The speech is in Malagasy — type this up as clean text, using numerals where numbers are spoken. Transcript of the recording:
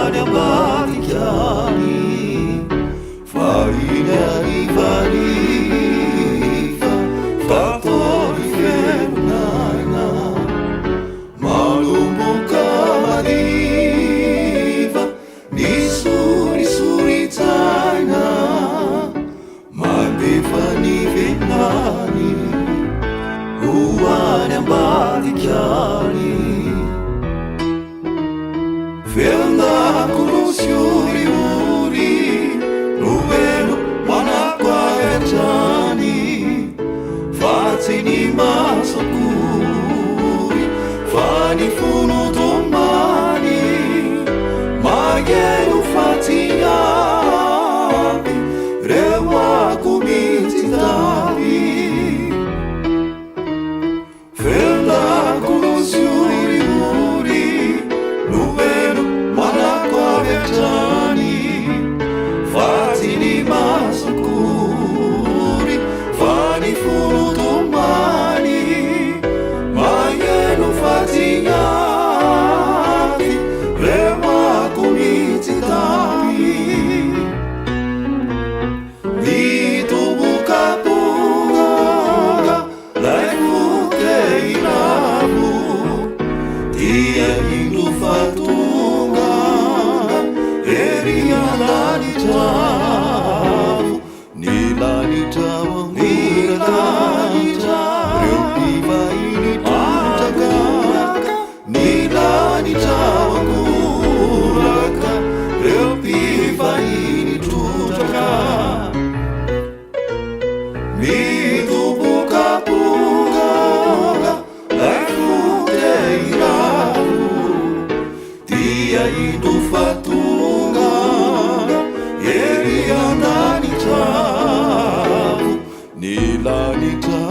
Uane ambatikiani Fainari varifa Fatori ferunaina Malumbuka mariva Nisuri taina Mabefani venani Uane ambatikiani Fenda kurusiuri uri Nuvelo manakwa etani Fatini masokuri Fani funu tomani Magelu fatiabi Rewa kumiti tabi Fenda kurusiuri uri Nuvelo manakwa etani Fatini masokuri Fani funu tomani Magelu fatiabi Rewa kumiti tabi Dito buka punga Laifu keirabu Tia hindu fatunga Eria lani tavu Nilani tawa Nilani tawa Reupiva ini tutaka Nilani tawa kuraka Reupiva ini tutaka Mitubuka punga Laifu keirabu Tia hindu fatunga Eria nani tavu Nilani tavu